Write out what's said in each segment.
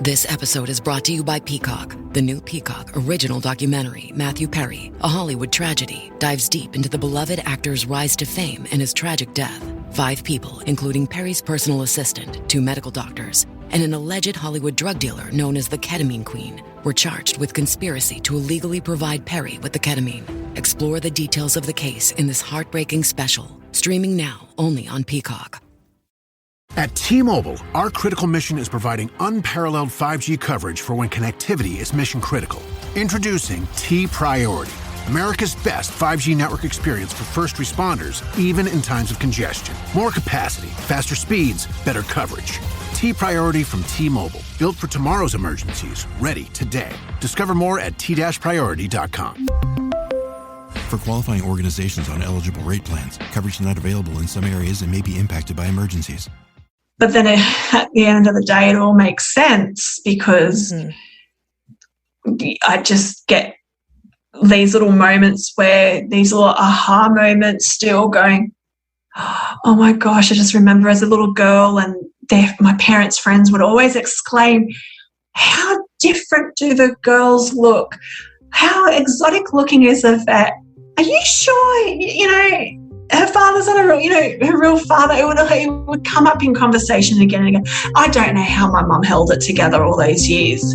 This episode is brought to you by Peacock. The new Peacock original documentary, Matthew Perry, A Hollywood Tragedy, dives deep into the beloved actor's rise to fame and his tragic death. 5 people, including Perry's personal assistant, 2 medical doctors, and an alleged Hollywood drug dealer known as the Ketamine Queen, were charged with conspiracy to illegally provide Perry with the ketamine. Explore the details of the case in this heartbreaking special, streaming now only on Peacock. At T-Mobile, our critical mission is providing unparalleled 5G coverage for when connectivity is mission critical. Introducing T-Priority, America's best 5G network experience for first responders, even in times of congestion. More capacity, faster speeds, better coverage. T-Priority from T-Mobile, built for tomorrow's emergencies, ready today. Discover more at t-priority.com. For qualifying organizations on eligible rate plans, coverage not available in some areas and may be impacted by emergencies. But then at the end of the day, it all makes sense because I just get these little moments where these little aha moments still going, oh my gosh, I just remember as a little girl and my parents' friends would always exclaim, how different do the girls look? How exotic looking is Yvette? Are you sure, her father's not her real father? It would come up in conversation again and again. I don't know how my mum held it together all those years.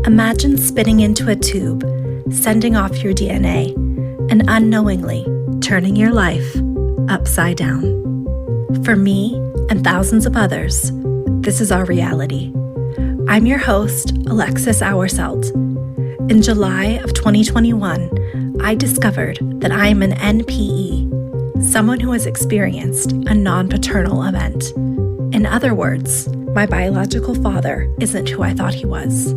Imagine spitting into a tube, sending off your DNA, and unknowingly turning your life upside down. For me and thousands of others, this is our reality. I'm your host, Alexis Auerselt. In July of 2021, I discovered that I am an NPE, someone who has experienced a non-paternal event. In other words, my biological father isn't who I thought he was.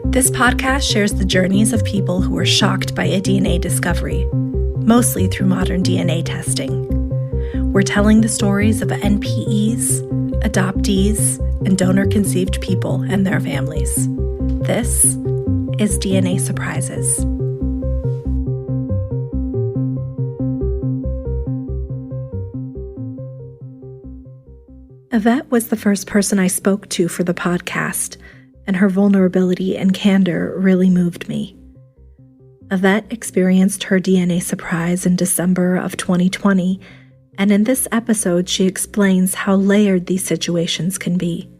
This podcast shares the journeys of people who were shocked by a DNA discovery, mostly through modern DNA testing. We're telling the stories of NPEs, adoptees, and donor-conceived people and their families. This is DNA Surprises. Yvette was the first person I spoke to for the podcast, and her vulnerability and candor really moved me. Yvette experienced her DNA surprise in December of 2020, and in this episode she explains how layered these situations can be,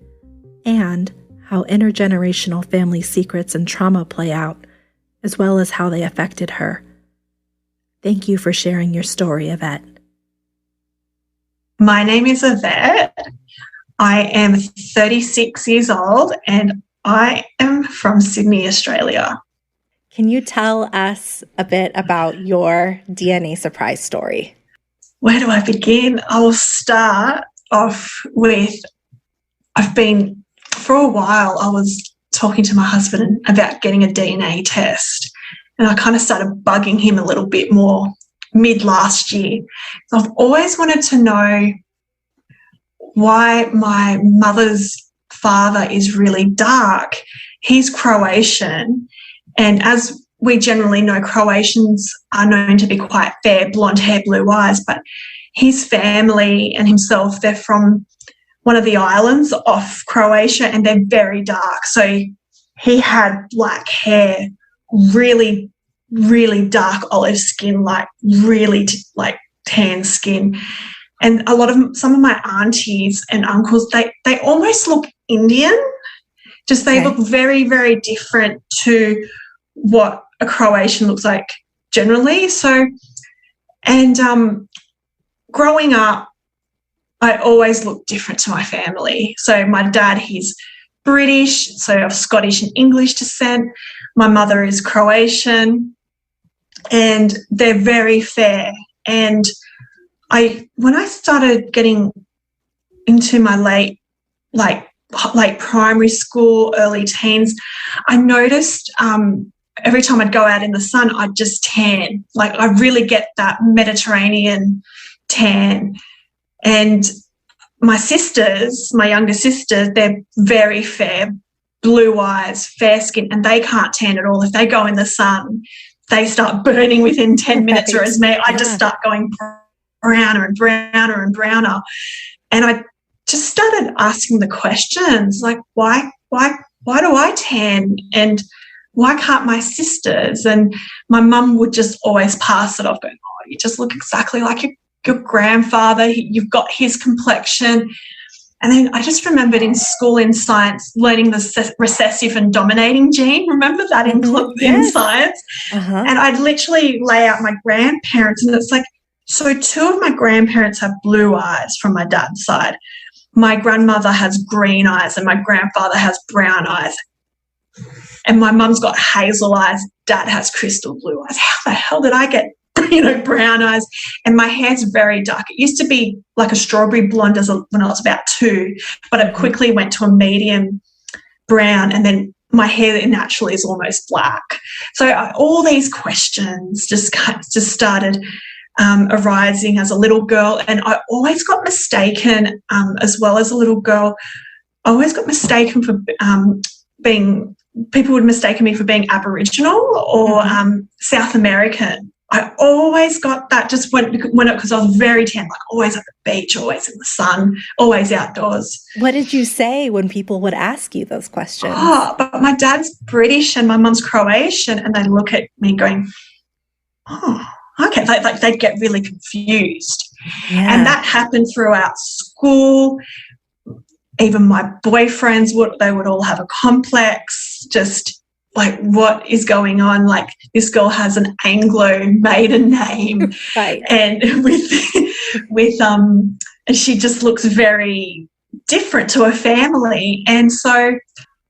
and how intergenerational family secrets and trauma play out, as well as how they affected her. Thank you for sharing your story, Yvette. My name is Yvette. I am 36 years old and I am from Sydney, Australia. Can you tell us a bit about your DNA surprise story? Where do I begin? I will start off with, for a while, I was talking to my husband about getting a DNA test, and I kind of started bugging him a little bit more mid last year. So I've always wanted to know why my mother's father is really dark. He's Croatian, and as we generally know, Croatians are known to be quite fair, blonde hair, blue eyes, but his family and himself, they're from one of the islands off Croatia and they're very dark. So he had black hair, really, really dark olive skin, like really tan skin. And some of my aunties and uncles, they almost look Indian. They look very, very different to what a Croatian looks like generally. So, and growing up, I always looked different to my family. So my dad, he's British, so of Scottish and English descent. My mother is Croatian, and they're very fair. And when I started getting into my late primary school, early teens, I noticed every time I'd go out in the sun, I'd just tan. I really get that Mediterranean tan. And my sisters, my younger sisters, they're very fair, blue eyes, fair skin, and they can't tan at all. If they go in the sun, they start burning within 10 minutes, whereas me, I just start going browner and browner and browner. And just started asking the questions like, why do I tan? And why can't my sisters? And my mum would just always pass it off, going, oh, you just look exactly like your grandfather. You've got his complexion. And then I just remembered in school in science learning the recessive and dominating gene. Remember that in science? Uh-huh. And I'd literally lay out my grandparents, and it's like, so two of my grandparents have blue eyes from my dad's side. My grandmother has green eyes and my grandfather has brown eyes. And my mum's got hazel eyes. Dad has crystal blue eyes. How the hell did I get brown eyes? And my hair's very dark. It used to be like a strawberry blonde when I was about 2, but it quickly went to a medium brown, and then my hair naturally is almost black. So all these questions just started arising as a little girl, and I always got mistaken as well as a little girl. I always got mistaken for people would mistake me for being Aboriginal or South American. I always got that just went because I was very tan, like always at the beach, always in the sun, always outdoors. What did you say when people would ask you those questions? Oh, but my dad's British and my mum's Croatian, and they look at me going, oh, okay. Like they'd get really confused. Yeah. And that happened throughout school. Even my boyfriends they would all have a complex, just like, what is going on? Like, this girl has an Anglo maiden name, right? And and she just looks very different to her family. And so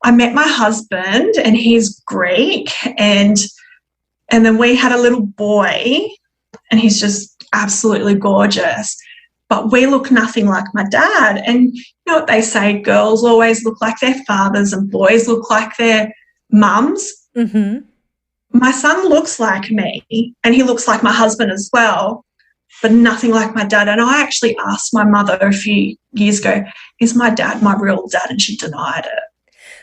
I met my husband, and he's Greek, and then we had a little boy, and he's just absolutely gorgeous. But we look nothing like my dad. And you know what they say, girls always look like their fathers and boys look like their mums. Mm-hmm. My son looks like me, and he looks like my husband as well, but nothing like my dad. And I actually asked my mother a few years ago, is my dad my real dad? And she denied it.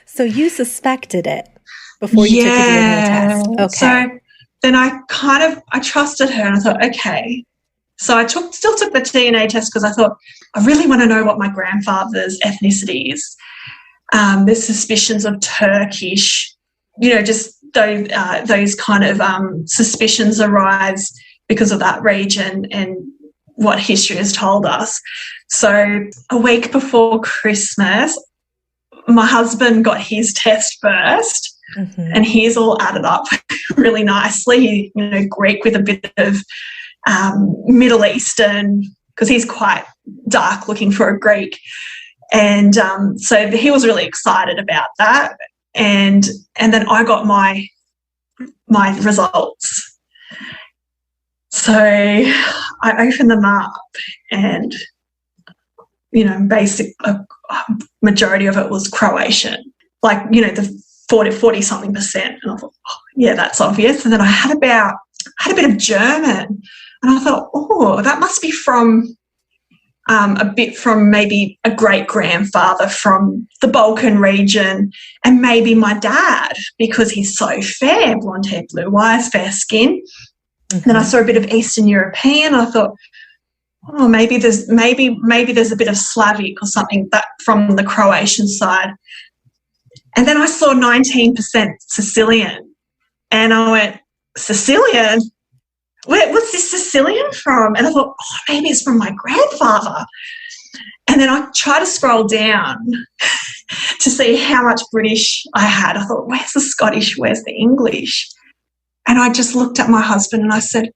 So you suspected it before you took a DNA test. Okay. So then I trusted her, and I thought, okay. So I still took the DNA test because I thought, I really want to know what my grandfather's ethnicity is. There's suspicions of Turkish, just those kind of suspicions arise because of that region and what history has told us. So a week before Christmas, my husband got his test first, and his all added up really nicely. Greek with a bit of Middle Eastern, because he's quite dark looking for a Greek. And so he was really excited about that. And then I got my results. So I opened them up, and, basic majority of it was Croatian, like, the 40-something%. And I thought, oh, yeah, that's obvious. And then I had a bit of German, and I thought, oh, that must be from a bit from maybe a great-grandfather from the Balkan region, and maybe my dad, because he's so fair, blonde hair, blue eyes, fair skin. Then I saw a bit of Eastern European. I thought, oh, maybe there's a bit of Slavic or something that from the Croatian side. And then I saw 19% Sicilian, and I went, Sicilian? What's this Sicilian from? And I thought, oh, maybe it's from my grandfather. And then I tried to scroll down to see how much British I had. I thought, where's the Scottish? Where's the English? And I just looked at my husband and I said,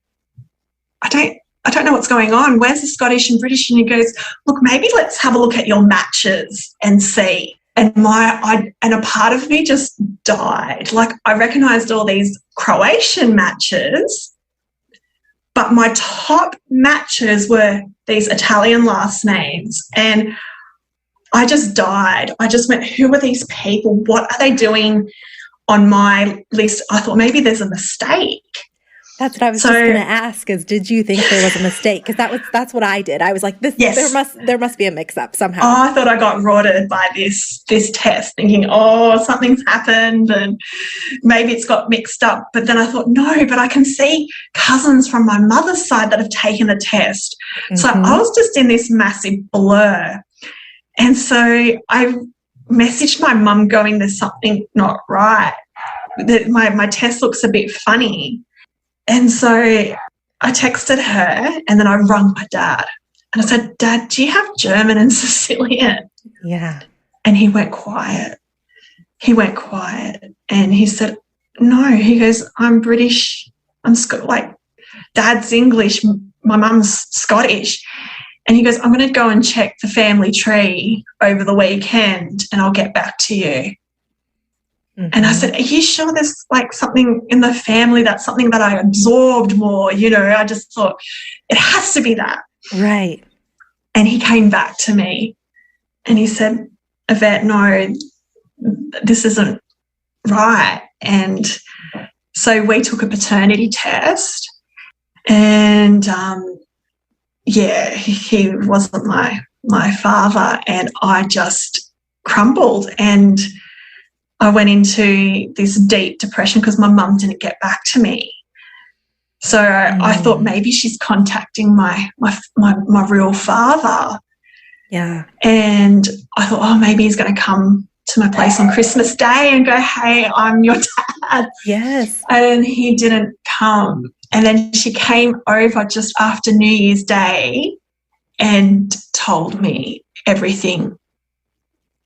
I don't know what's going on. Where's the Scottish and British? And he goes, look, maybe let's have a look at your matches and see. And a part of me just died. Like, I recognised all these Croatian matches, but my top matches were these Italian last names. And I just died. I just went, who are these people? What are they doing on my list? I thought maybe there's a mistake. That's what I was just going to ask, is did you think there was a mistake? Because that's what I did. I was like, there must be a mix-up somehow. Oh, I thought I got rotted by this test, thinking, oh, something's happened and maybe it's got mixed up. But then I thought, no, but I can see cousins from my mother's side that have taken the test. So I was just in this massive blur. And so I messaged my mum going, there's something not right. My test looks a bit funny. And so I texted her and then I rung my dad. And I said, Dad, do you have German and Sicilian? Yeah. And he went quiet. And he said, no. He goes, I'm British. Like, Dad's English. My mum's Scottish. And he goes, I'm going to go and check the family tree over the weekend and I'll get back to you. Mm-hmm. And I said, are you sure there's like something in the family that's something that I absorbed more? You know, I just thought it has to be that. Right. And he came back to me and he said, Yvette, no, this isn't right. And so we took a paternity test and, he wasn't my father, and I just crumbled and I went into this deep depression because my mum didn't get back to me. So I thought maybe she's contacting my real father. Yeah. And I thought, oh, maybe he's going to come to my place on Christmas Day and go, hey, I'm your dad. Yes. And he didn't come. And then she came over just after New Year's Day and told me everything,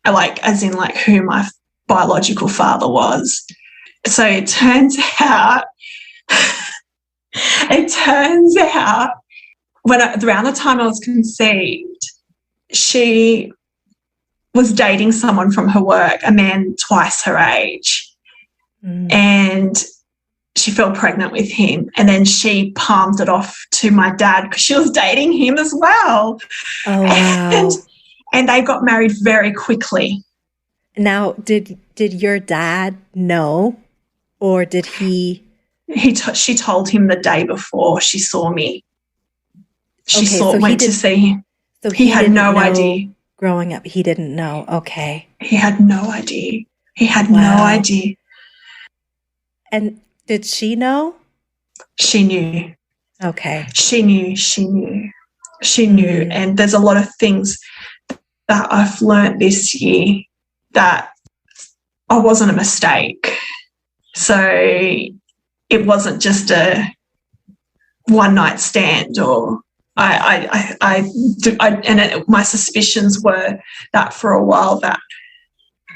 like as in like who my biological father was. So it turns out around the time I was conceived, she was dating someone from her work, a man twice her age, and she fell pregnant with him, and then she palmed it off to my dad because she was dating him as well. Oh, wow. And they got married very quickly. Now, did your dad know, or did he? She told him the day before she saw me. Went to see him. So he had no idea. Growing up, he didn't know. Okay. He had no idea. No idea. And did she know? She knew. Okay. She knew. And there's a lot of things that I've learned this year that I wasn't a mistake. So it wasn't just a one-night stand, or my suspicions were that for a while that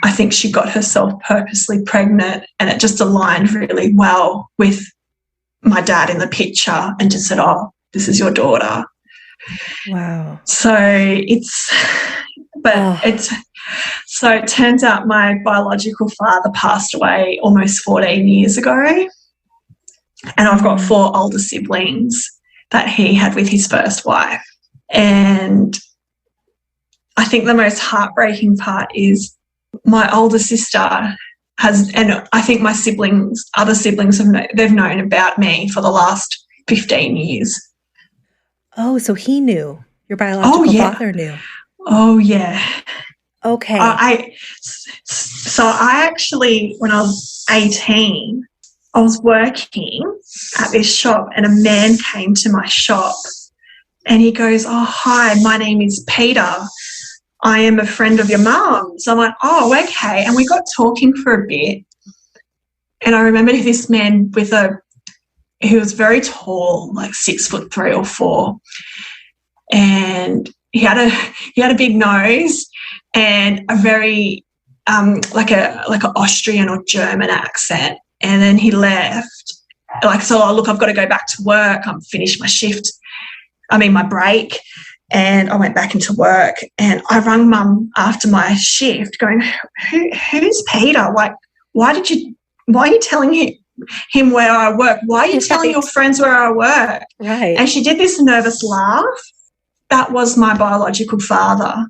I think she got herself purposely pregnant, and it just aligned really well with my dad in the picture and just said, oh, this is your daughter. Wow. So it turns out my biological father passed away almost 14 years ago, and I've got 4 older siblings that he had with his first wife. And I think the most heartbreaking part is my older sister and I think my other siblings they've known about me for the last 15 years. Oh, so he knew. Your biological father knew. Oh, yeah. Okay. So I actually, when I was 18, I was working at this shop and a man came to my shop and he goes, oh, hi, my name is Peter. I am a friend of your mum's. I'm like, oh, okay. And we got talking for a bit. And I remember this man he was very tall, like 6'3" or 4. And he had a big nose and a very like an Austrian or German accent. And then he left. I've got to go back to work. I'm finished my break. And I went back into work and I rang Mum after my shift going, who's Peter? Like, why are you telling him where I work? Why are you telling your friends where I work? Right. And she did this nervous laugh. That was my biological father.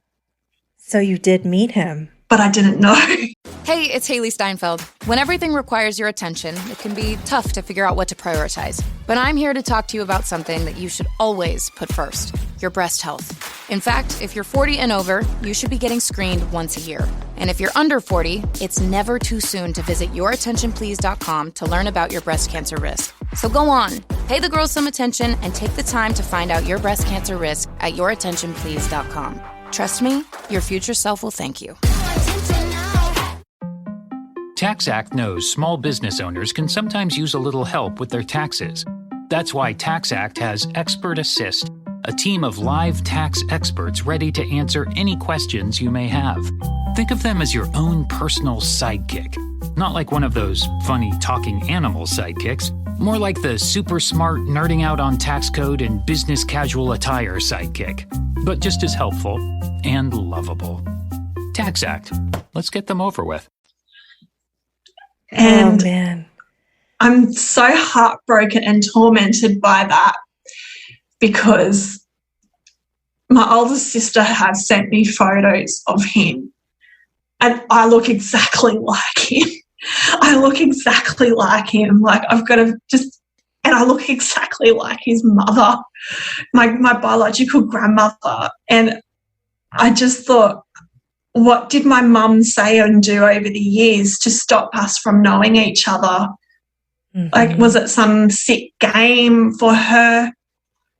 So you did meet him. But I didn't know. Hey, it's Haley Steinfeld. When everything requires your attention, it can be tough to figure out what to prioritize. But I'm here to talk to you about something that you should always put first, your breast health. In fact, if you're 40 and over, you should be getting screened once a year. And if you're under 40, it's never too soon to visit yourattentionplease.com to learn about your breast cancer risk. So go on, pay the girls some attention and take the time to find out your breast cancer risk at yourattentionplease.com. Trust me, your future self will thank you. TaxAct knows small business owners can sometimes use a little help with their taxes. That's why TaxAct has Expert Assist, a team of live tax experts ready to answer any questions you may have. Think of them as your own personal sidekick. Not like one of those funny talking animal sidekicks, more like the super smart nerding out on tax code and business casual attire sidekick, but just as helpful and lovable. TaxAct. Let's get them over with. And oh, man. I'm so heartbroken and tormented by that because my older sister has sent me photos of him and I look exactly like him. I look exactly like him. Like I've got to just, and I look exactly like his mother, my biological grandmother. And I just thought, what did my mum say and do over the years to stop us from knowing each other? Mm-hmm. Like, was it some sick game for her?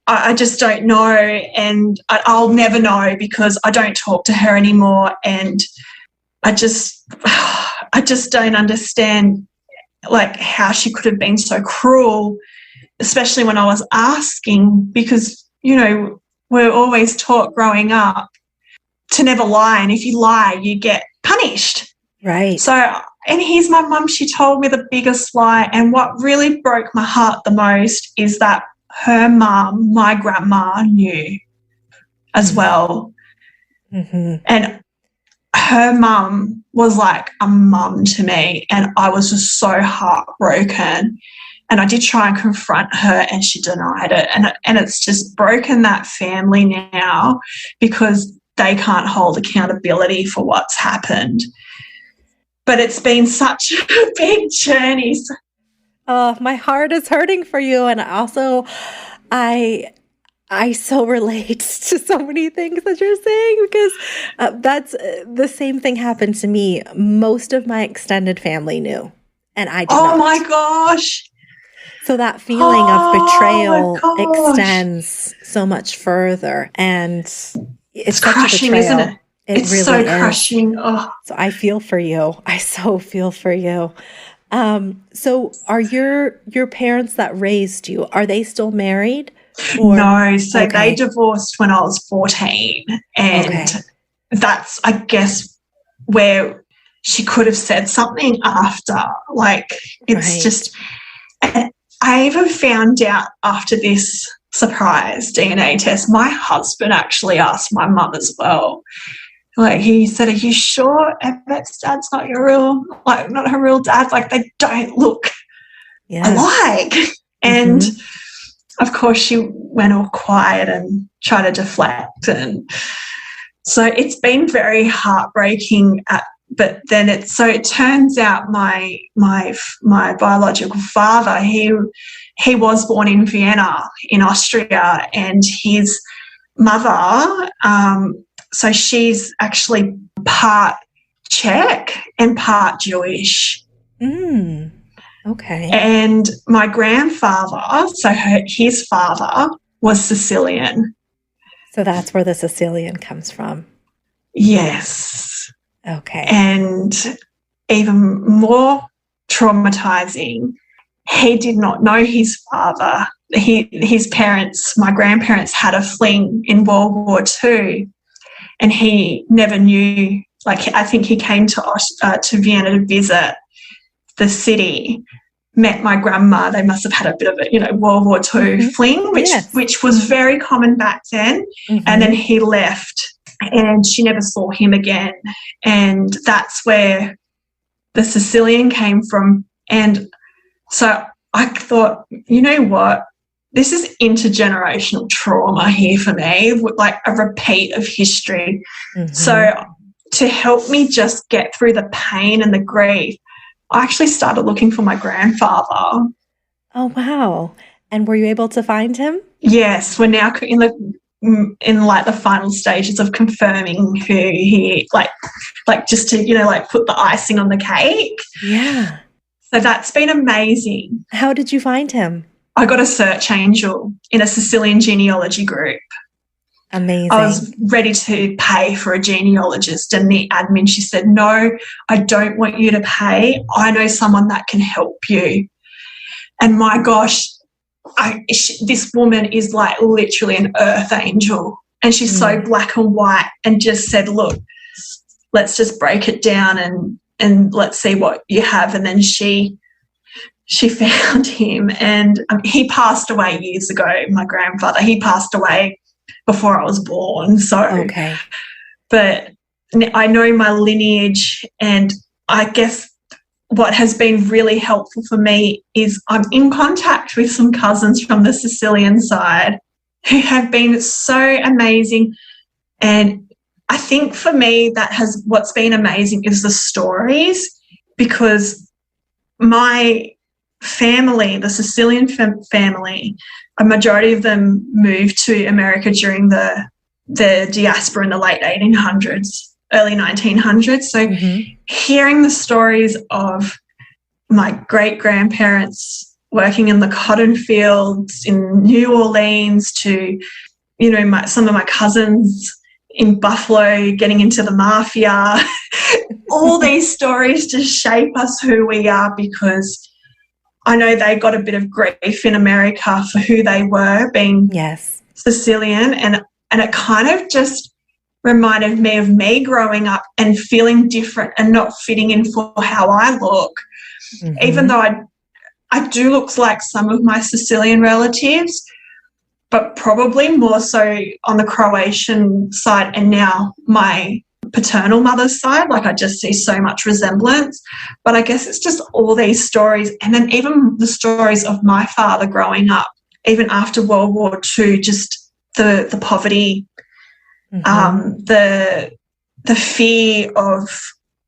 I just don't know, and I'll never know because I don't talk to her anymore, and I just don't understand, like, how she could have been so cruel, especially when I was asking, because, you know, we're always taught growing up to never lie, and if you lie, you get punished. Right. So, and here's my mum, she told me the biggest lie, and what really broke my heart the most is that her mum, my grandma, knew as well. Mm-hmm. And her mum was like a mum to me, and I was just so heartbroken. And I did try and confront her, and she denied it. And it's just broken that family now because they can't hold accountability for what's happened. But it's been such a big journey. Oh, my heart is hurting for you. And also, I so relate to so many things that you're saying because that's the same thing happened to me. Most of my extended family knew, and I did not. Oh, my gosh. So that feeling of betrayal extends so much further, and it's such crushing, a betrayal. Isn't it? It's really so is. crushing. Oh. So I feel for you. I so feel for you. So are your parents that raised you, are they still married? Or? No, so they divorced when I was 14, and that's, I guess, where she could have said something after. Like, it's just, and I even found out after this surprise DNA test, my husband actually asked my mum as well. Like, he said, "Are you sure Yvette's dad's not your real, like, not her real dad? Like, they don't look alike." And of course, she went all quiet and tried to deflect, and so it's been very heartbreaking. But then it turns out my biological father, he was born in Vienna in Austria, and his mother, so she's actually part Czech and part Jewish. Okay. And my grandfather, so his father, was Sicilian. So that's where the Sicilian comes from. Yes. Okay. And even more traumatizing, he did not know his father. His parents, my grandparents, had a fling in World War II, and he never knew. Like, I think he came to Vienna to visit the city, met my grandma. They must have had a bit of a, World War II fling, which was very common back then. And then he left, and she never saw him again. And that's where the Sicilian came from. And so I thought, you know what? This is intergenerational trauma here for me, like a repeat of history. So to help me just get through the pain and the grief, I actually started looking for my grandfather. Oh, wow. And were you able to find him? Yes, we're now in the final stages of confirming who he, like just to, put the icing on the cake. Yeah. So that's been amazing. How did you find him? I got a search angel in a Sicilian genealogy group. Amazing. I was ready to pay for a genealogist, and the admin, she said, no, I don't want you to pay. I know someone that can help you. And my gosh, this woman is like literally an earth angel, and she's so black and white, and just said, look, let's just break it down and let's see what you have. And then she found him, and he passed away years ago, my grandfather. He passed away before I was born. So, okay. But I know my lineage, and I guess what has been really helpful for me is I'm in contact with some cousins from the Sicilian side who have been so amazing. And I think for me what's been amazing is the stories, because my family, the Sicilian family, a majority of them moved to America during the diaspora in the late 1800s, early 1900s. So hearing the stories of my great-grandparents working in the cotton fields in New Orleans to, some of my cousins in Buffalo getting into the mafia, all these stories just shape us who we are, because I know they got a bit of grief in America for who they were, being Sicilian, and it kind of just reminded me of me growing up and feeling different and not fitting in for how I look, even though I do look like some of my Sicilian relatives, but probably more so on the Croatian side, and now my paternal mother's side. Like, I just see so much resemblance. But I guess it's just all these stories, and then even the stories of my father growing up, even after World War II, just the poverty, the fear of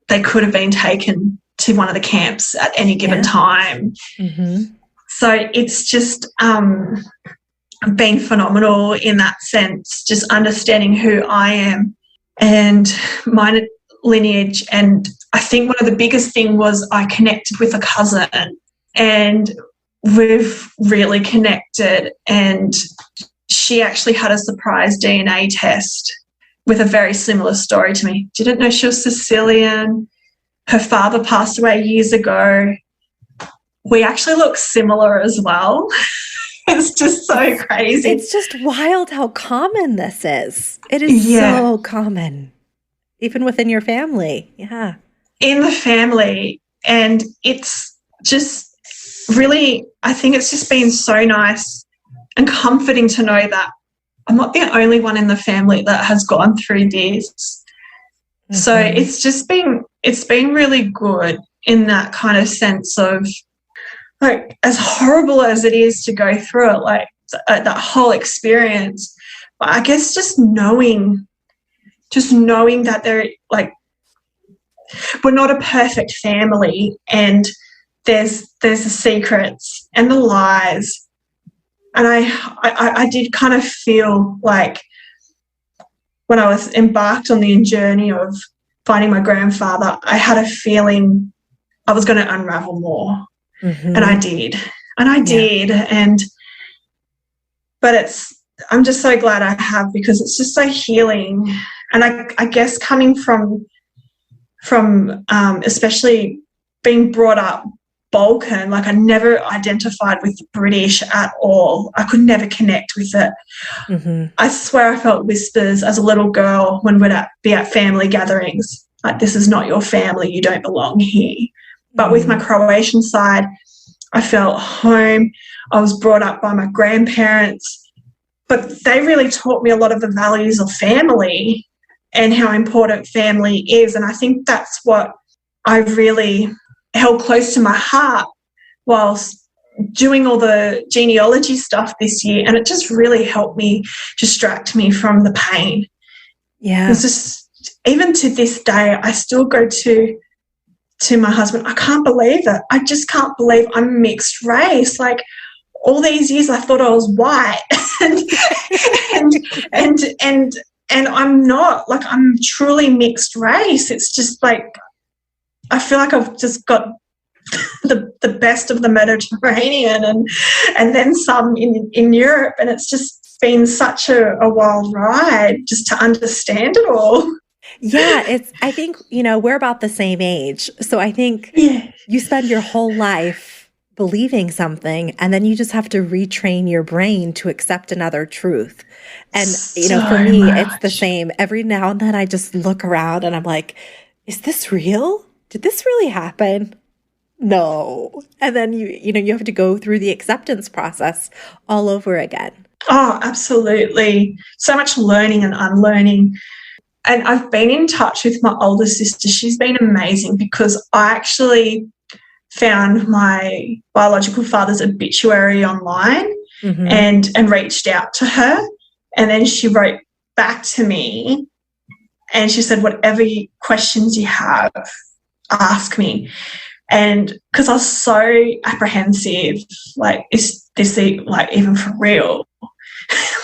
they could have been taken to one of the camps at any given time. So it's just been phenomenal in that sense, just understanding who I am and my lineage. And I think one of the biggest thing was I connected with a cousin, and we've really connected, and she actually had a surprise DNA test with a very similar story to me. Didn't know she was Sicilian. Her father passed away years ago. We actually look similar as well. It's just so crazy. It's just wild how common this is. It is so common, even within your family. Yeah. In the family. And it's just really, I think it's just been so nice and comforting to know that I'm not the only one in the family that has gone through this. So it's been really good in that kind of sense of, like, as horrible as it is to go through it, like that whole experience, but I guess just knowing that they're like, we're not a perfect family, and there's the secrets and the lies. And I did kind of feel like when I was embarked on the journey of finding my grandfather, I had a feeling I was going to unravel more. And I did. But I'm just so glad I have, because it's just so healing. And I guess coming from especially being brought up Balkan, like I never identified with the British at all. I could never connect with it. I swear I felt whispers as a little girl when we'd be at family gatherings, like, this is not your family, you don't belong here. But with my Croatian side, I felt home. I was brought up by my grandparents, but they really taught me a lot of the values of family and how important family is. And I think that's what I really held close to my heart whilst doing all the genealogy stuff this year. And it just really helped me distract me from the pain. Yeah. It's just, even to this day, I still go to my husband, I can't believe it. I just can't believe I'm mixed race. Like, all these years I thought I was white and I'm not. Like, I'm truly mixed race. It's just like, I feel like I've just got the best of the Mediterranean and then some in Europe, and it's been such a wild ride just to understand it all. Yeah, I think, we're about the same age. So I think you spend your whole life believing something, and then you just have to retrain your brain to accept another truth. And, for me, it's the same. Every now and then I just look around and I'm like, is this real? Did this really happen? No. And then you have to go through the acceptance process all over again. Oh, absolutely. So much learning and unlearning. And I've been in touch with my older sister. She's been amazing because I actually found my biological father's obituary online and reached out to her. And then she wrote back to me and she said, whatever questions you have, ask me. And because I was so apprehensive, like, is this even for real?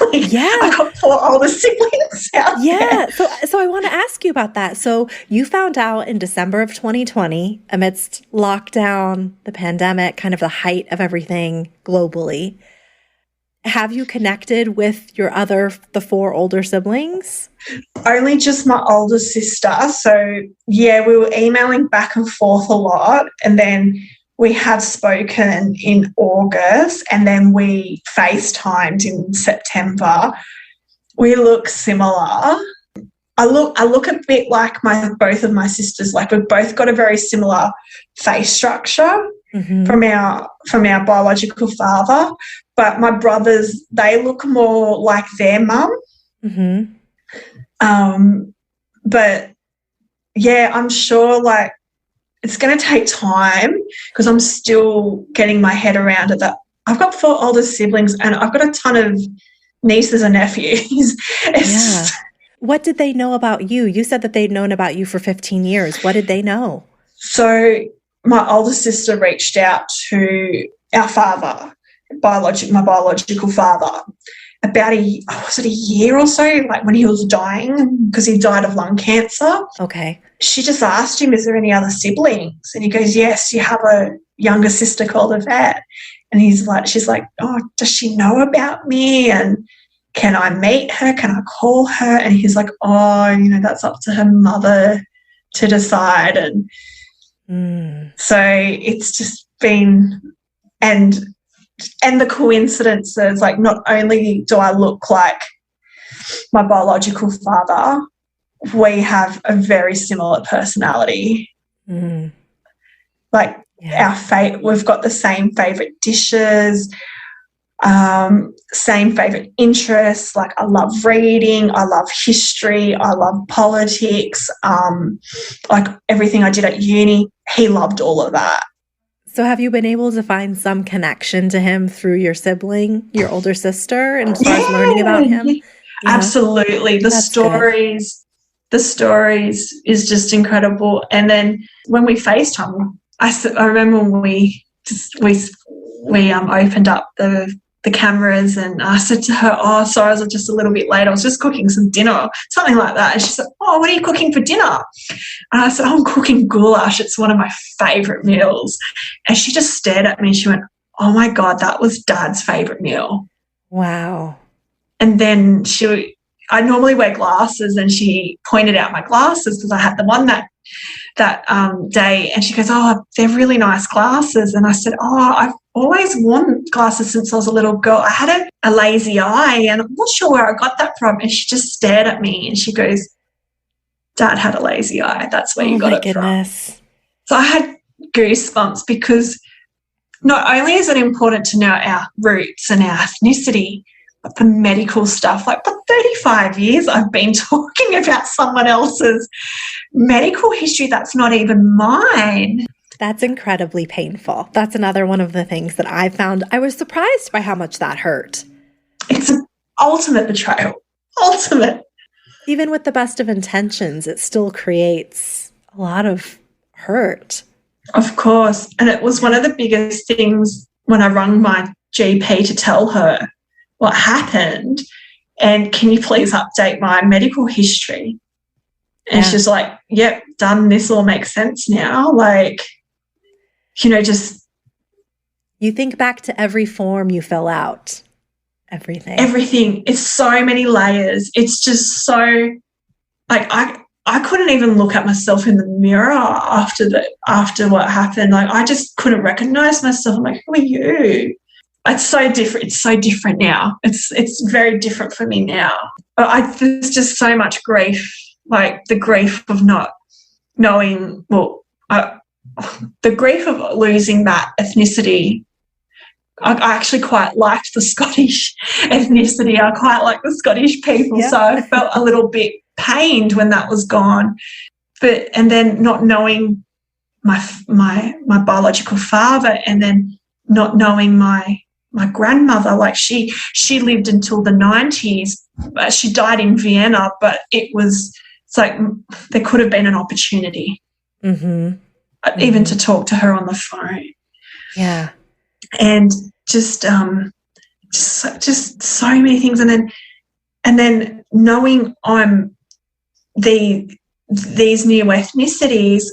I got 4 older siblings out there. So I want to ask you about that. So you found out in December of 2020, amidst lockdown, the pandemic, kind of the height of everything globally. Have you connected with the 4 older siblings? Only just my older sister. So, we were emailing back and forth a lot. And then we have spoken in August, and then we FaceTimed in September. We look similar. I look a bit like both of my sisters. Like, we've both got a very similar face structure from our biological father. But my brothers, they look more like their mum. But I'm sure it's going to take time because I'm still getting my head around it. That I've got 4 older siblings and I've got a ton of nieces and nephews. What did they know about you? You said that they'd known about you for 15 years. What did they know? So my older sister reached out to our father, my biological father, about was it a year or so, like when he was dying, because he died of lung cancer. Okay. She just asked him, is there any other siblings? And he goes, yes, you have a younger sister called Yvette. And she's like, oh, does she know about me? And can I meet her? Can I call her? And he's like, oh, that's up to her mother to decide. And so it's just been, and the coincidences, like, not only do I look like my biological father, we have a very similar personality. We've got the same favourite dishes, same favourite interests. Like, I love reading, I love history, I love politics, like everything I did at uni, he loved all of that. So have you been able to find some connection to him through your sibling, your older sister, and as far as learning about him? Yeah. Absolutely. The stories is just incredible. And then when we FaceTime, I remember when we opened up the cameras, and I said to her, oh, sorry, I was just a little bit late. I was just cooking some dinner, something like that. And she said, oh, what are you cooking for dinner? And I said, I'm cooking goulash. It's one of my favourite meals. And she just stared at me and she went, oh, my God, that was Dad's favourite meal. Wow. And then I normally wear glasses, and she pointed out my glasses because I had the one that day, and she goes, oh, they're really nice glasses. And I said, oh, I've always worn glasses since I was a little girl. I had a lazy eye, and I'm not sure where I got that from. And she just stared at me and she goes, Dad had a lazy eye. That's where you got it from. So I had goosebumps because not only is it important to know our roots and our ethnicity, but the medical stuff. Like, for 35 years I've been talking about someone else's medical history that's not even mine. That's incredibly painful. That's another one of the things that I found. I was surprised by how much that hurt. It's an ultimate betrayal. Ultimate. Even with the best of intentions, it still creates a lot of hurt. Of course. And it was one of the biggest things when I rang my GP to tell her what happened, and can you please update my medical history? And she's like, yep, done. This all makes sense now. Like, just. You think back to every form you fill out Everything. It's so many layers. It's just so, like, I couldn't even look at myself in the mirror after what happened. Like, I just couldn't recognize myself. I'm like, who are you? It's so different. It's so different now. It's very different for me now. There's just so much grief, like the grief of not knowing, the grief of losing that ethnicity. I actually quite liked the Scottish ethnicity. I quite like the Scottish people, so I felt a little bit pained when that was gone. And then not knowing my biological father, and then not knowing my grandmother. Like, she lived until the 90s. She died in Vienna, but it's like there could have been an opportunity, even to talk to her on the phone. Yeah. And just so many things, and then knowing I'm these new ethnicities.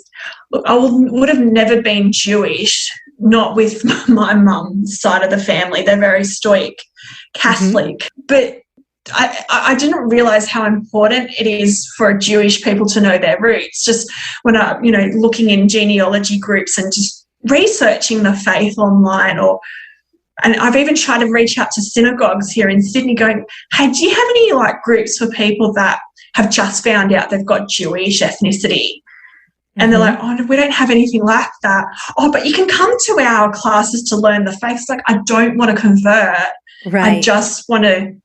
Look, I would have never been Jewish, not with my mum's side of the family. They're very stoic Catholic, but I didn't realise how important it is for Jewish people to know their roots. Just when looking in genealogy groups and just researching the faith online, and I've even tried to reach out to synagogues here in Sydney going, hey, do you have any like groups for people that have just found out they've got Jewish ethnicity? And they're like, oh, we don't have anything like that. Oh, but you can come to our classes to learn the faith. It's like, I don't want to convert. Right. I just want to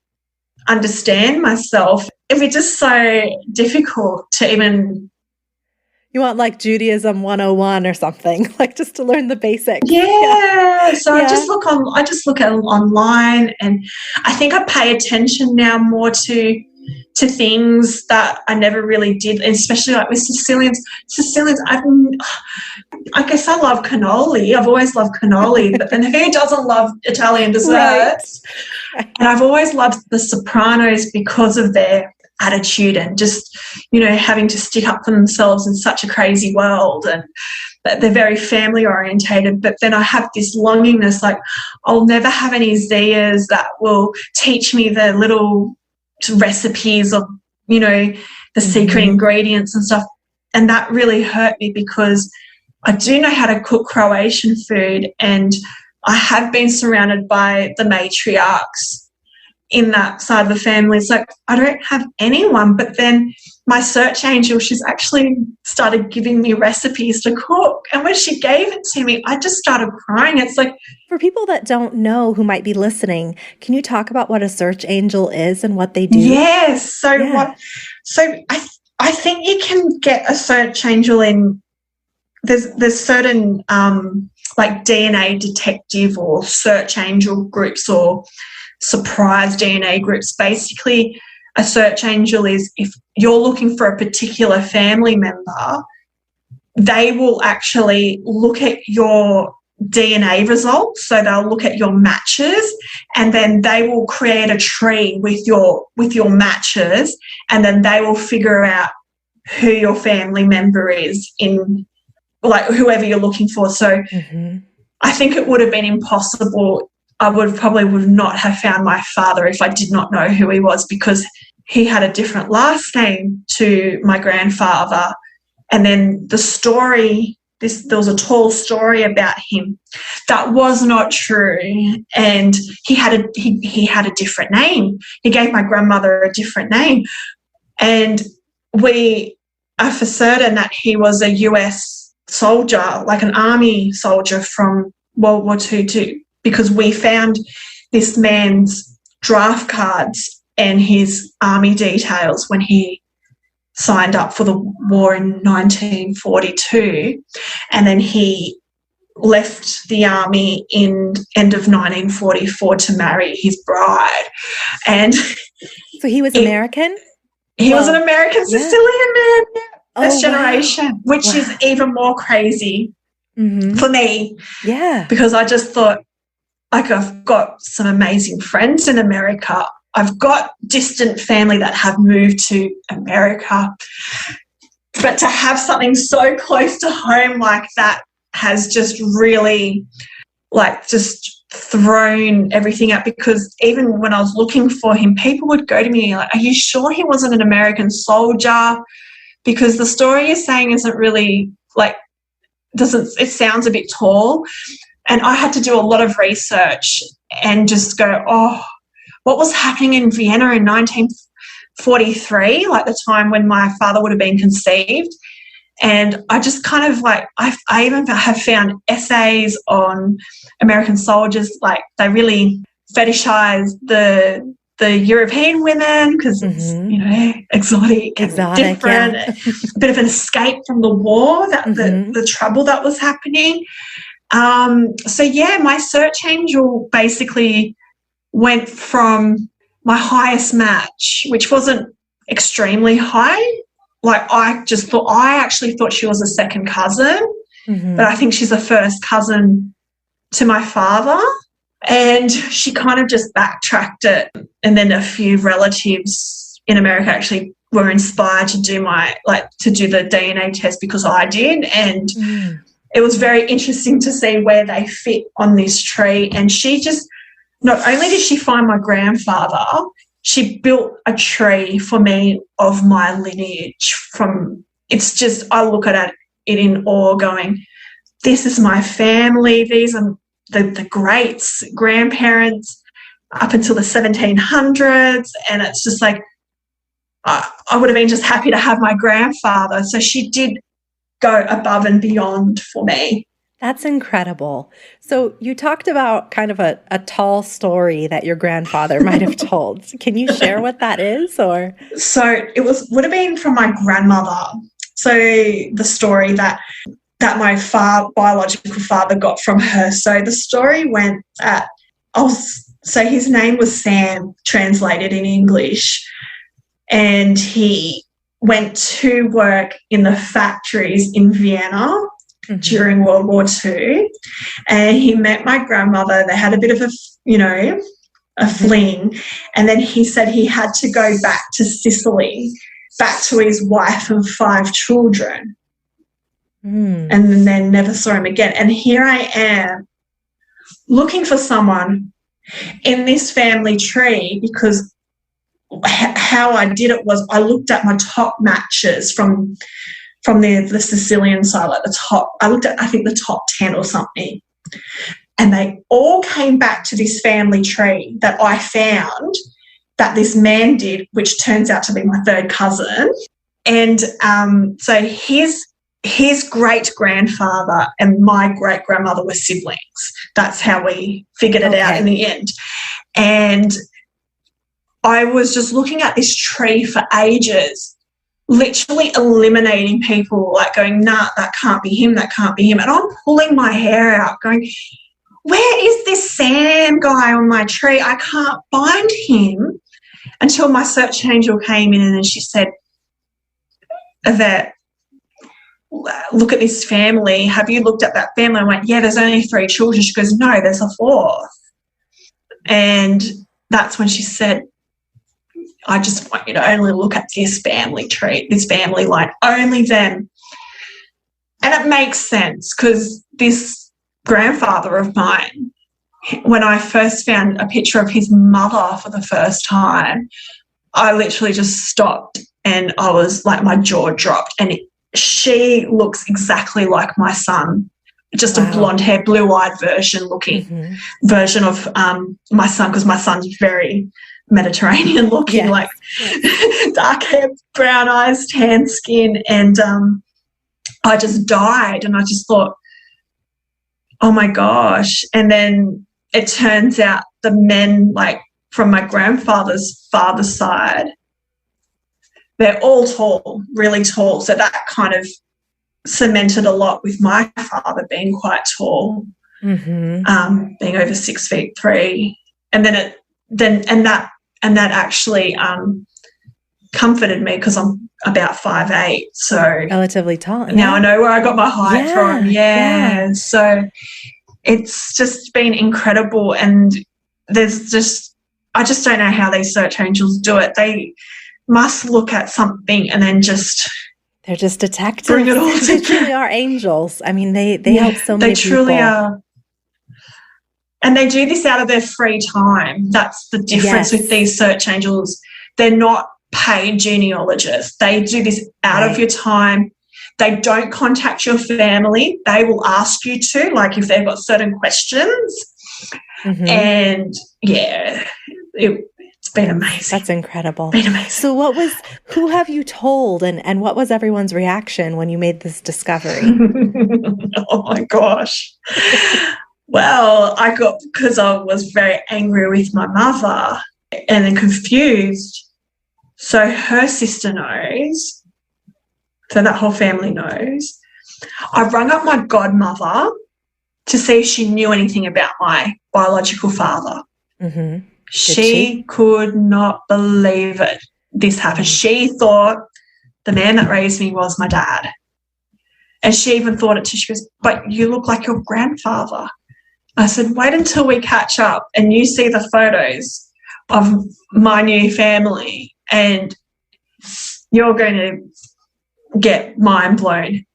understand myself. It was just so difficult to even... You want like Judaism 101 or something, like just to learn the basics. Yeah. So I just look at it online, and I think I pay attention now more to things that I never really did, especially like with Sicilians. I guess I love cannoli. I've always loved cannoli, but then who doesn't love Italian desserts? Right. And I've always loved the Sopranos because of their attitude and just, having to stick up for themselves in such a crazy world, and they're very family orientated. But then I have this longingness, like I'll never have any Zias that will teach me the little recipes of, the secret ingredients and stuff. And that really hurt me, because I do know how to cook Croatian food, and I have been surrounded by the matriarchs in that side of the family. It's like I don't have anyone. But then my search angel, she's actually started giving me recipes to cook. And when she gave it to me, I just started crying. It's like, for people that don't know who might be listening, can you talk about what a search angel is and what they do? Yes. So I think you can get a search angel in. There's certain like DNA detective or search angel groups or surprise DNA groups. Basically, a search angel is if you're looking for a particular family member, they will actually look at your DNA results. So they'll look at your matches, and then they will create a tree with your matches, and then they will figure out who your family member is in, like, whoever you're looking for. So I think it would have been impossible. I would not have found my father if I did not know who he was, because he had a different last name to my grandfather. And then the story, there was a tall story about him that was not true, and he had a different name. He gave my grandmother a different name, and we are for certain that he was a US soldier, like an army soldier from World War II too, because we found this man's draft cards and his army details when he signed up for the war in 1942, and then he left the army in end of 1944 to marry his bride. And so he was American? He was an American Sicilian man, first generation, which is even more crazy for me. Yeah. Because I just thought, like, I've got some amazing friends in America. I've got distant family that have moved to America. But to have something so close to home like that has just really, like, just thrown everything out, because even when I was looking for him, people would go to me like, are you sure he wasn't an American soldier? Because the story you're saying isn't really like, it sounds a bit tall. And I had to do a lot of research and just go, oh, what was happening in Vienna in 1943, like the time when my father would have been conceived. And I just kind of like, I even have found essays on American soldiers, like they really fetishize the European women because it's, you know, exotic and different, a bit of an escape from the war, the trouble that was happening. So, yeah, my search angel basically went from my highest match, which wasn't extremely high. Like I actually thought she was a second cousin, but I think she's a first cousin to my father. And she kind of just backtracked it. And then a few relatives in America actually were inspired to do the DNA test because I did. And it was very interesting to see where they fit on this tree. And she just, not only did she find my grandfather, she built a tree for me of my lineage it's just, I look at it in awe going, this is my family. These are the greats, grandparents up until the 1700s. And it's just like, I would have been just happy to have my grandfather. So she did go above and beyond for me. That's incredible. So you talked about kind of a tall story that your grandfather might have told. Can you share what that is? Or so it would have been from my grandmother. So the story that my biological father got from her. So the story went so his name was Sam, translated in English, and he went to work in the factories in Vienna during World War II, and he met my grandmother. They had a bit of a fling, and then he said he had to go back to Sicily, back to his wife and 5 children, and then never saw him again. And here I am looking for someone in this family tree, because how I did it was I looked at my top matches from the Sicilian side, like the top. I looked at, I think, the top 10 or something, and they all came back to this family tree that I found that this man did, which turns out to be my 3rd cousin. And so his great-grandfather and my great-grandmother were siblings. That's how we figured it out in the end. And I was just looking at this tree for ages, literally eliminating people, like going, nah, that can't be him, that can't be him. And I'm pulling my hair out going, where is this Sam guy on my tree? I can't find him, until my search angel came in and then she said, Yvette, look at this family. Have you looked at that family? I went, yeah, there's only 3 children. She goes, no, there's a 4th. And that's when she said, I just want you to only look at this family tree, this family line, only them. And it makes sense, because this grandfather of mine, when I first found a picture of his mother for the first time, I literally just stopped and I was like, my jaw dropped. And she looks exactly like my son, just a blonde hair, blue-eyed version of my son, because my son's very Mediterranean looking, like dark hair, brown eyes, tan skin. And I just died, and I just thought, oh my gosh. And then it turns out the men, like from my grandfather's father's side, they're all tall, really tall. So that kind of cemented a lot with my father being quite tall, being over 6'3". And then that actually comforted me, because I'm about 5'8", so relatively tall. Now I know where I got my height from. Yeah. So it's just been incredible, and I just don't know how these search angels do it. They must look at something and then they're just detectives. Bring it all together. They truly are angels. I mean, they help so many people. They truly are. And they do this out of their free time. That's the difference with these search angels. They're not paid genealogists. They do this out of your time. They don't contact your family. They will ask you to, like if they've got certain questions. And it's been amazing. That's incredible. Been amazing. So who have you told and what was everyone's reaction when you made this discovery? Oh my gosh. Well, because I was very angry with my mother and then confused. So her sister knows. So that whole family knows. I rang up my godmother to see if she knew anything about my biological father. She could not believe it. This happened. She thought the man that raised me was my dad. And she even thought it too. She goes, but you look like your grandfather. I said, wait until we catch up and you see the photos of my new family and you're going to get mind blown.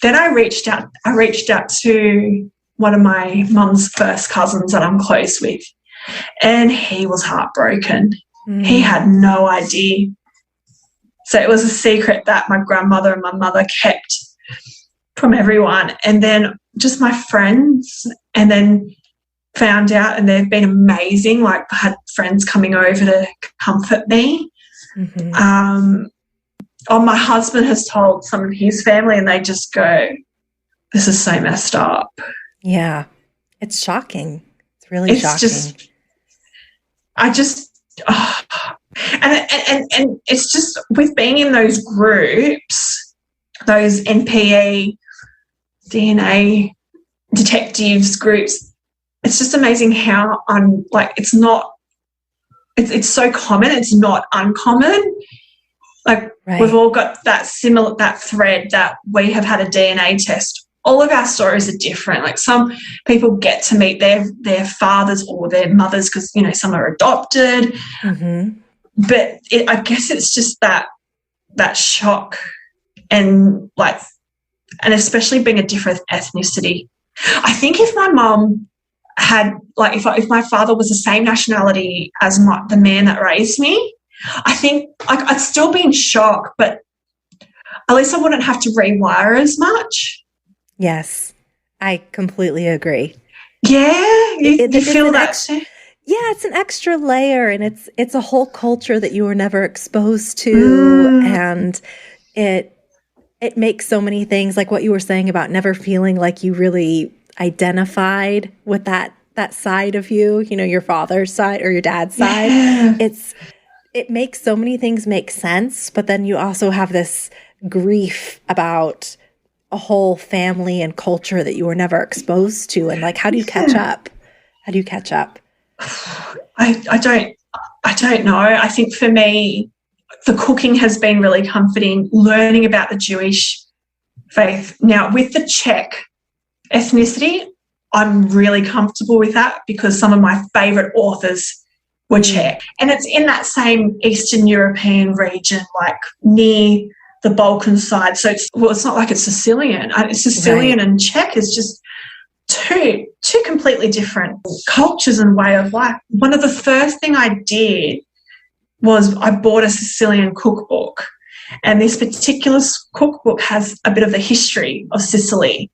Then I reached out to one of my mum's first cousins that I'm close with, and he was heartbroken. He had no idea. So it was a secret that my grandmother and my mother kept from everyone. And then just my friends, and then found out, and they've been amazing. Like I had friends coming over to comfort me. My husband has told some of his family and they just go, this is so messed up. Yeah. It's shocking. It's really shocking. And it's just with being in those groups, those NPE, DNA detectives groups, it's just amazing how it's so common, it's not uncommon. Like we've all got that thread that we have had a DNA test. All of our stories are different. Like some people get to meet their fathers or their mothers because, some are adopted. But I guess it's just that shock and especially being a different ethnicity. I think if my mum had, if my father was the same nationality as the man that raised me, I think I'd still be in shock, but at least I wouldn't have to rewire as much. Yes, I completely agree. Yeah, you feel that too? Yeah, it's an extra layer, and it's a whole culture that you were never exposed to, and it makes so many things, like what you were saying about never feeling like you really identified with that side of you, your father's side or your dad's side. It makes so many things make sense, but then you also have this grief about a whole family and culture that you were never exposed to, and how do you catch up? How do you catch up? I don't know. I think for me, the cooking has been really comforting, learning about the Jewish faith. Now, with the Czech ethnicity, I'm really comfortable with that because some of my favourite authors were Czech. And it's in that same Eastern European region, near the Balkan side. So it's not like it's Sicilian. It's Sicilian and Czech is just two completely different cultures and way of life. One of the first thing I did was I bought a Sicilian cookbook, and this particular cookbook has a bit of the history of Sicily.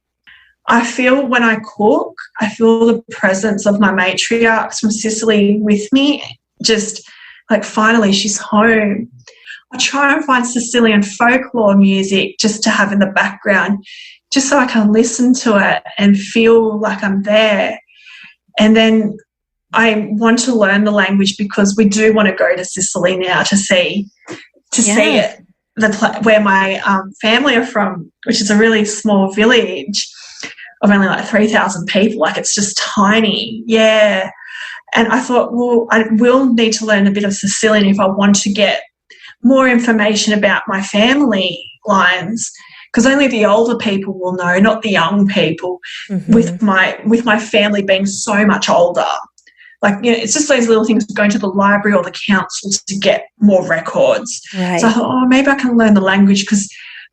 I feel when I cook, I feel the presence of my matriarchs from Sicily with me, just finally she's home. I try and find Sicilian folklore music just to have in the background, just so I can listen to it and feel like I'm there. And then I want to learn the language because we do want to go to Sicily now to see it, where my family are from, which is a really small village of only 3,000 people. It's just tiny. Yeah. And I thought, well, I will need to learn a bit of Sicilian if I want to get more information about my family lines, because only the older people will know, not the young people, with my family being so much older. It's just those little things, going to the library or the council to get more records. Right. So I thought, maybe I can learn the language, because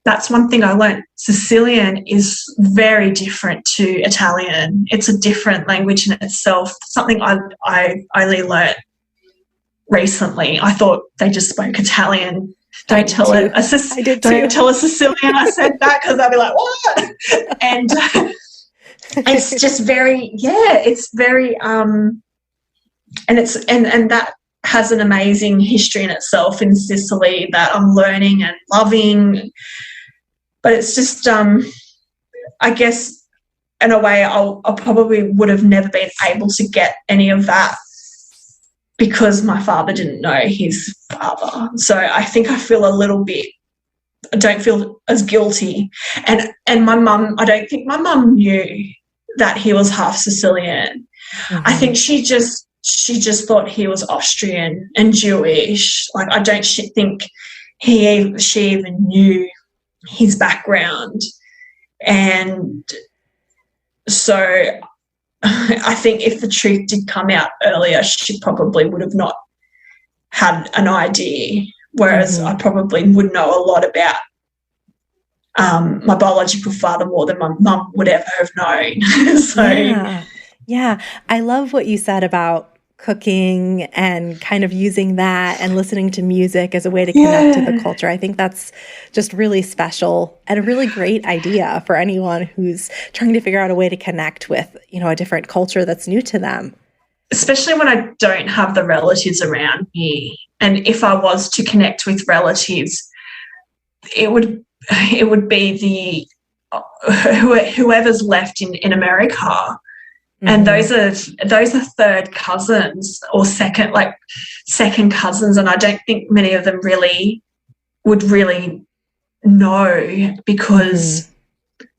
that's one thing I learned. Sicilian is very different to Italian. It's a different language in itself, something I only learned recently. I thought they just spoke Italian. Don't tell a Sicilian I said that, because they'll be like, what? And it's just very, it's very, and that has an amazing history in itself in Sicily that I'm learning and loving. But it's just, I guess, in a way, I probably would have never been able to get any of that because my father didn't know his father. So I think I feel a little bit, I don't feel as guilty. And my mum, I don't think my mum knew that he was half Sicilian. Mm-hmm. I think she just thought he was Austrian and Jewish. Like, I don't think she even knew his background. And so I think if the truth did come out earlier, she probably would have not had an idea, whereas I probably would know a lot about my biological father more than my mum would ever have known. So yeah, I love what you said about cooking and kind of using that and listening to music as a way to connect to the culture. I think that's just really special and a really great idea for anyone who's trying to figure out a way to connect with, a different culture that's new to them. Especially when I don't have the relatives around me. And if I was to connect with relatives, it would be whoever's left in America. And those are third cousins or second cousins, and I don't think many of them would really know, because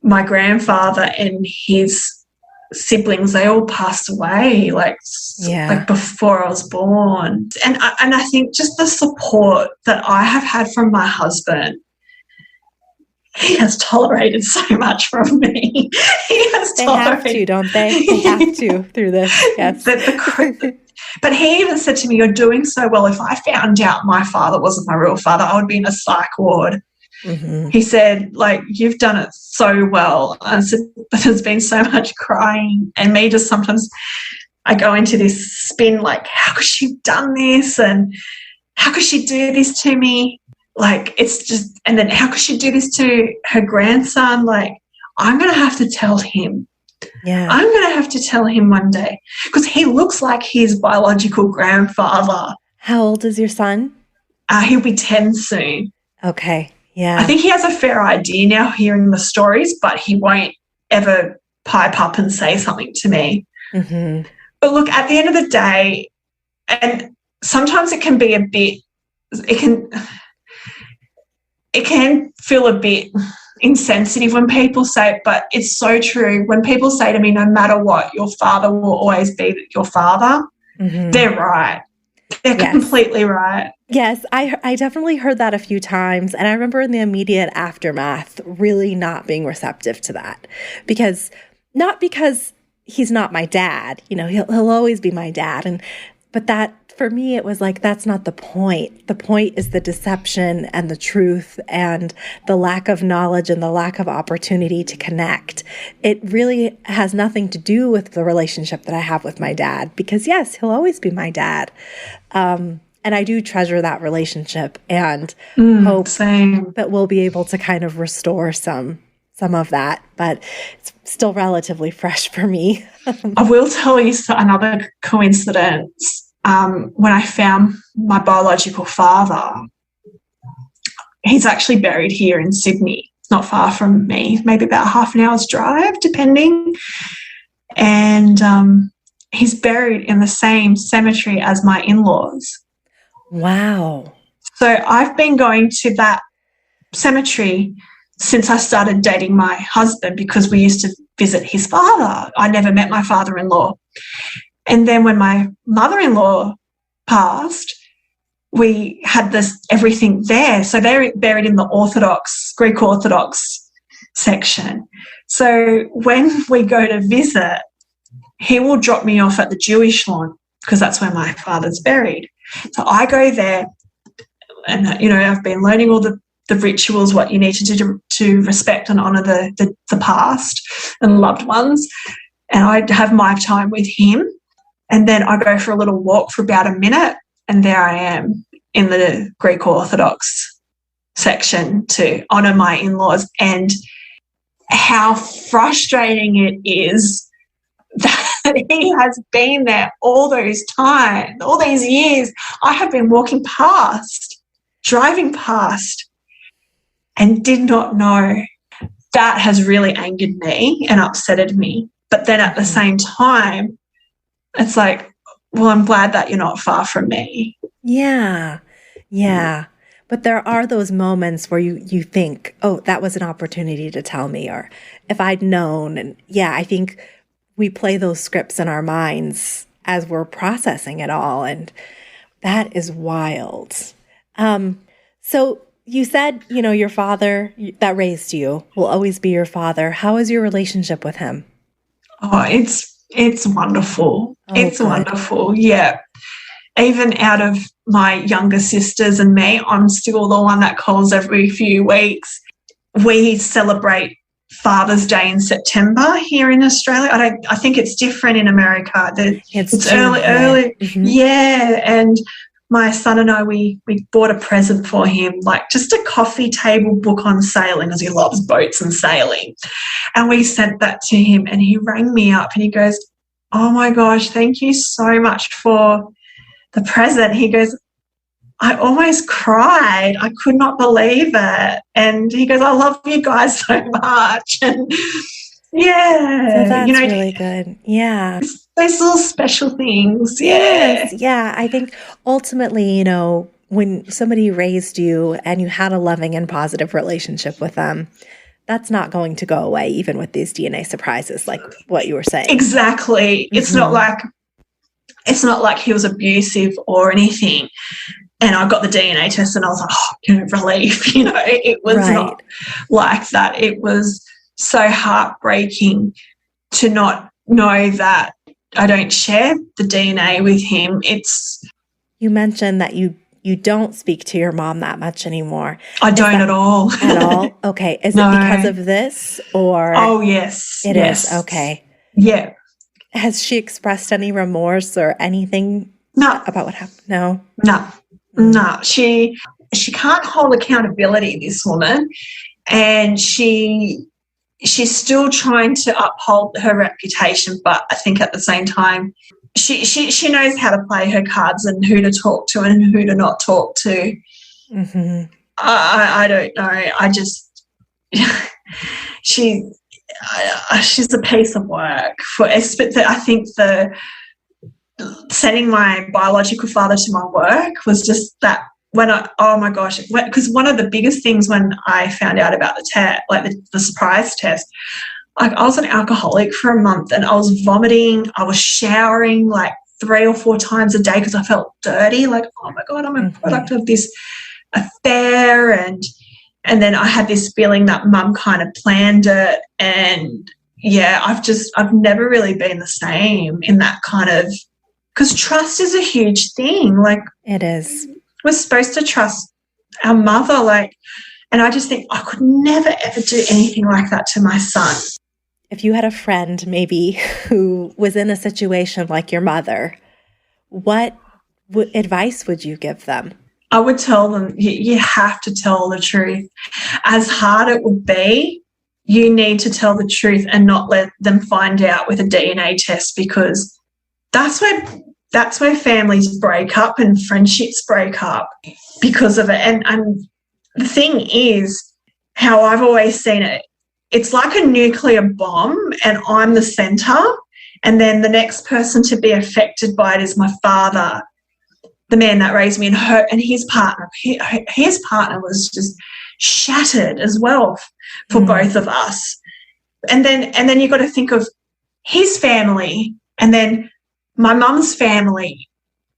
my grandfather and his siblings, they all passed away like before I was born. And I think just the support that I have had from my husband, he has tolerated so much from me. They have to, don't they? They have to through this, yes. But he even said to me, "You're doing so well. If I found out my father wasn't my real father, I would be in a psych ward." Mm-hmm. He said, "You've done it so well." And I said, "But there's been so much crying." And me, just sometimes I go into this spin, how could she have done this? And how could she do this to me? It's just, and then how could she do this to her grandson? I'm going to have to tell him. Yeah. I'm going to have to tell him one day, because he looks like his biological grandfather. How old is your son? He'll be 10 soon. Okay. Yeah. I think he has a fair idea now hearing the stories, but he won't ever pipe up and say something to me. Mm-hmm. But look, at the end of the day, and sometimes it can be it can feel a bit insensitive when people say it, but it's so true. When people say to me, no matter what, your father will always be your father, they're right. They're completely right. Yes, I definitely heard that a few times. And I remember in the immediate aftermath really not being receptive to that. Not because he's not my dad. He'll always be my dad. But that, for me, it was that's not the point. The point is the deception and the truth and the lack of knowledge and the lack of opportunity to connect. It really has nothing to do with the relationship that I have with my dad, because yes, he'll always be my dad. And I do treasure that relationship and hope that we'll be able to kind of restore some of that, but it's still relatively fresh for me. I will tell you another coincidence. When I found my biological father, he's actually buried here in Sydney, not far from me, maybe about half an hour's drive, depending. And he's buried in the same cemetery as my in-laws. Wow. So I've been going to that cemetery since I started dating my husband, because we used to visit his father. I never met my father-in-law. And then when my mother-in-law passed, we had everything there. So they're buried in the Greek Orthodox section. So when we go to visit, he will drop me off at the Jewish lawn, because that's where my father's buried. So I go there, and I've been learning all the the rituals, what you need to do to respect and honour the past and loved ones. And I have my time with him, and then I go for a little walk for about a minute, and there I am in the Greek Orthodox section to honour my in-laws. And how frustrating it is that he has been there all those times, all these years. I have been walking past, driving past, and did not know. That has really angered me and upsetted me. But then at the same time, it's like, well, I'm glad that you're not far from me. Yeah. Yeah. But there are those moments where you think, oh, that was an opportunity to tell me, or if I'd known. And yeah, I think we play those scripts in our minds as we're processing it all. And that is wild. So you said, your father that raised you will always be your father. How is your relationship with him? Oh, it's wonderful. Oh, it's good. wonderful. Yeah. Even out of my younger sisters and me, I'm still the one that calls every few weeks. We celebrate Father's Day in September here in Australia. I think it's different in America. It's early. Mm-hmm. Yeah. And my son and I, we bought a present for him, like just a coffee table book on sailing, because he loves boats and sailing. And we sent that to him, and he rang me up and he goes, oh my gosh, thank you so much for the present. He goes, I almost cried. I could not believe it. And he goes, I love you guys so much. And yeah. So that's really good. Yeah. Those little special things. Yeah. Yes. Yeah. I think ultimately, when somebody raised you and you had a loving and positive relationship with them, that's not going to go away, even with these DNA surprises, like what you were saying. Exactly. Mm-hmm. It's not like he was abusive or anything. And I got the DNA test and I was like, relief. It was not like that. It was so heartbreaking to not know that I don't share the DNA with him. You mentioned that you don't speak to your mom that much anymore. I don't at all. At all? Okay. Is it because of this, or? Oh, yes. It is. Okay. Yeah. Has she expressed any remorse or anything about what happened? No. No. She can't hold accountability, this woman, and she's still trying to uphold her reputation, but I think at the same time she knows how to play her cards and who to talk to and who to not talk to. Mm-hmm. I don't know. I just she's a piece of work. I think sending my biological father to my work was just that. Because one of the biggest things when I found out about the test, like the surprise test, I was an alcoholic for a month and I was vomiting. I was showering like 3 or 4 times a day because I felt dirty. Like, oh my God, I'm a product of this affair. And then I had this feeling that Mum kind of planned it. And yeah, I've never really been the same in that kind of, because trust is a huge thing. Like, it is. We're supposed to trust our mother, and I just think I could never, ever do anything like that to my son. If you had a friend maybe who was in a situation like your mother, what advice would you give them? I would tell them, you have to tell the truth. As hard it would be, you need to tell the truth and not let them find out with a DNA test, because that's where families break up and friendships break up because of it. And the thing is, how I've always seen it, it's like a nuclear bomb and I'm the centre, and then the next person to be affected by it is my father, the man that raised me, and his partner. His partner was just shattered as well for both of us. And then you've got to think of his family, and then my mum's family,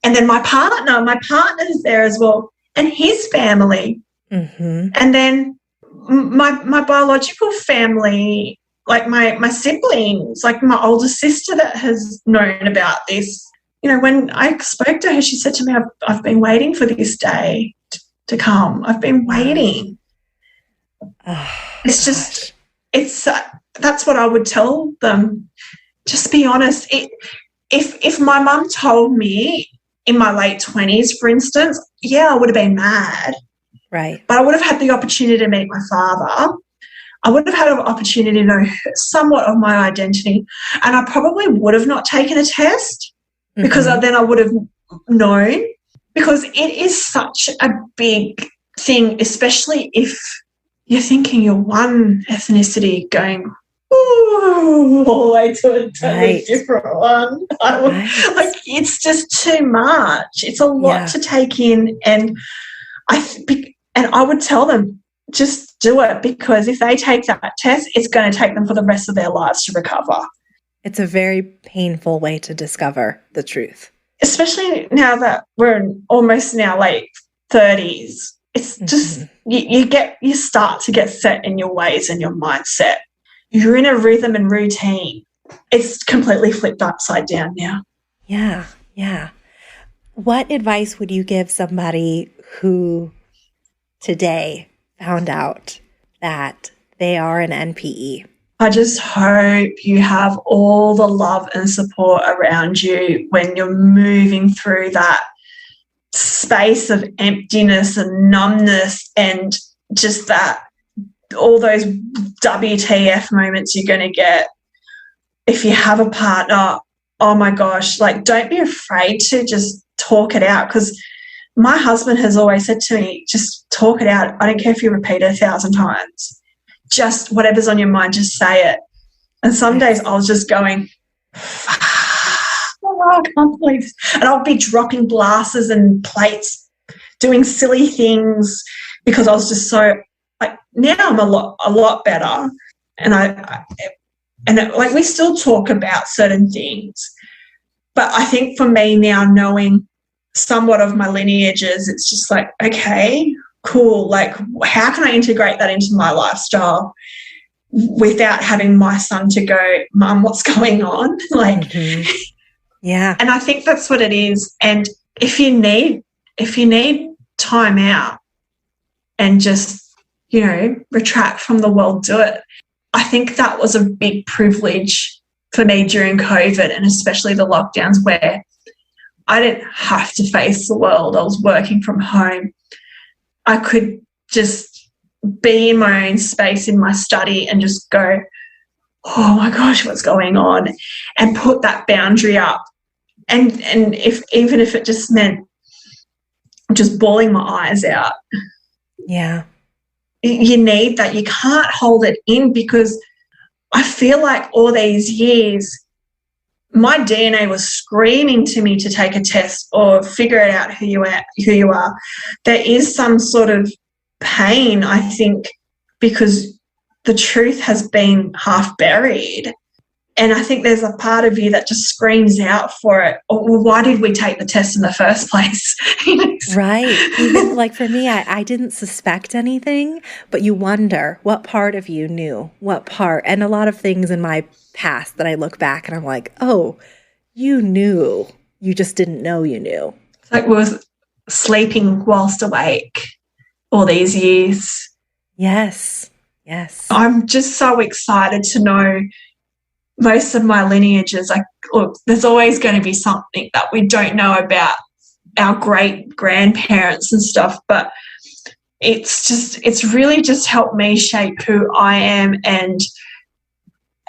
and then my partner's there as well, and his family. Mm-hmm. And then my biological family, like my siblings, like my older sister that has known about this. When I spoke to her, she said to me, I've been waiting for this day to come. I've been waiting. Oh, it's just, that's what I would tell them. Just be honest. If my mum told me in my late 20s, for instance, yeah, I would have been mad. Right. But I would have had the opportunity to meet my father. I would have had an opportunity to know somewhat of my identity. And I probably would have not taken a test because then I would have known, because it is such a big thing, especially if you're thinking you're one ethnicity going, ooh, all the way to a totally different one. Like, it's just too much. It's a lot to take in. And I would tell them, just do it, because if they take that test, it's going to take them for the rest of their lives to recover. It's a very painful way to discover the truth. Especially now that we're almost now late 30s. It's just, you start to get set in your ways and your mindset. You're in a rhythm and routine. It's completely flipped upside down now. Yeah, yeah. What advice would you give somebody who today found out that they are an NPE? I just hope you have all the love and support around you when you're moving through that space of emptiness and numbness, and just that, all those WTF moments you're going to get. If you have a partner, oh my gosh, like, don't be afraid to just talk it out, because my husband has always said to me, just talk it out. I don't care if you repeat it 1,000 times. Just whatever's on your mind, just say it. And some days I was just going, oh, I can't believe this. And I'll be dropping glasses and plates, doing silly things, because I was just so, like, now I'm a lot better. And like, we still talk about certain things. But I think for me now, knowing somewhat of my lineages, it's just like, okay, cool. Like, how can I integrate that into my lifestyle without having my son to go, Mum, what's going on? Like, yeah. And I think that's what it is. And if you need time out and just, retract from the world, do it. I think that was a big privilege for me during COVID, and especially the lockdowns, where I didn't have to face the world. I was working from home. I could just be in my own space in my study and just go, oh my gosh, what's going on? And put that boundary up. And even if it just meant just bawling my eyes out. Yeah. You need that. You can't hold it in, because I feel like all these years my DNA was screaming to me to take a test or figure it out who you are. There is some sort of pain, I think, because the truth has been half buried. And I think there's a part of you that just screams out for it. Oh, well, why did we take the test in the first place? Right. Even like for me, I didn't suspect anything, but you wonder what part of you knew, what part. And a lot of things in my past that I look back and I'm like, oh, you knew. You just didn't know you knew. It's like we were sleeping whilst awake all these years. Yes. Yes. I'm just so excited to know most of my lineages. Like, look, there's always going to be something that we don't know about our great grandparents and stuff, but it's really just helped me shape who I am. And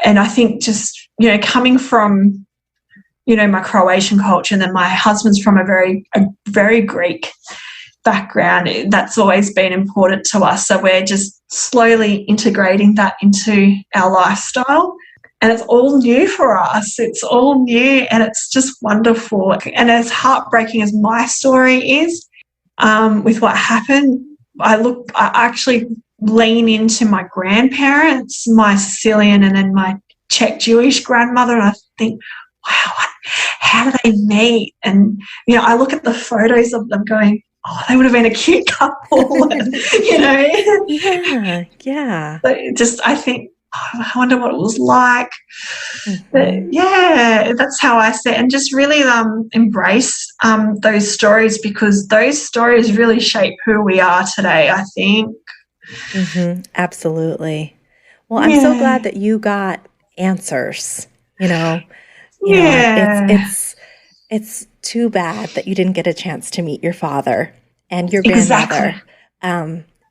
I think just, coming from, my Croatian culture, and then my husband's from a very Greek background, that's always been important to us. So we're just slowly integrating that into our lifestyle. And it's all new for us. It's all new, and it's just wonderful. And as heartbreaking as my story is, with what happened, I actually lean into my grandparents, my Sicilian and then my Czech Jewish grandmother, and I think, wow, how do they meet? And, I look at the photos of them going, oh, they would have been a cute couple, and, Yeah, yeah. But I think, I wonder what it was like. But yeah, that's how I see it. And just really embrace those stories, because those stories really shape who we are today, I think. Absolutely. Well, I'm so glad that you got answers, it's too bad that you didn't get a chance to meet your father and your grandmother.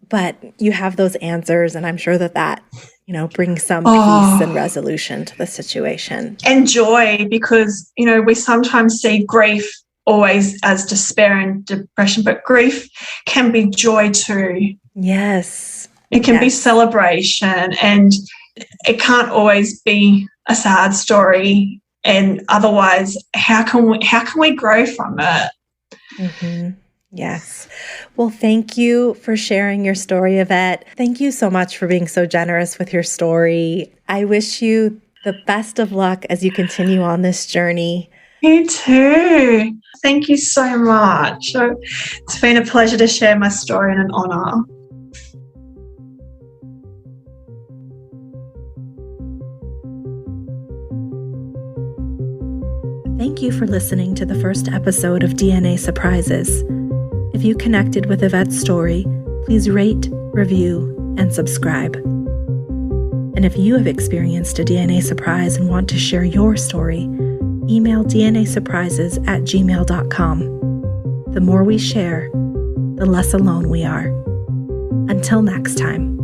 But you have those answers, and I'm sure that brings some peace and resolution to the situation. And joy, because, we sometimes see grief always as despair and depression, but grief can be joy too. Yes. It can be celebration, and it can't always be a sad story. And otherwise, how can we grow from it? Yes. Well, thank you for sharing your story, Yvette. Thank you so much for being so generous with your story. I wish you the best of luck as you continue on this journey. You too. Thank you so much. It's been a pleasure to share my story and an honor. Thank you for listening to the first episode of DNA Surprises. If you connected with Yvette's story, please rate, review, and subscribe. And if you have experienced a DNA surprise and want to share your story, email dnasurprises@gmail.com. The more we share, the less alone we are. Until next time.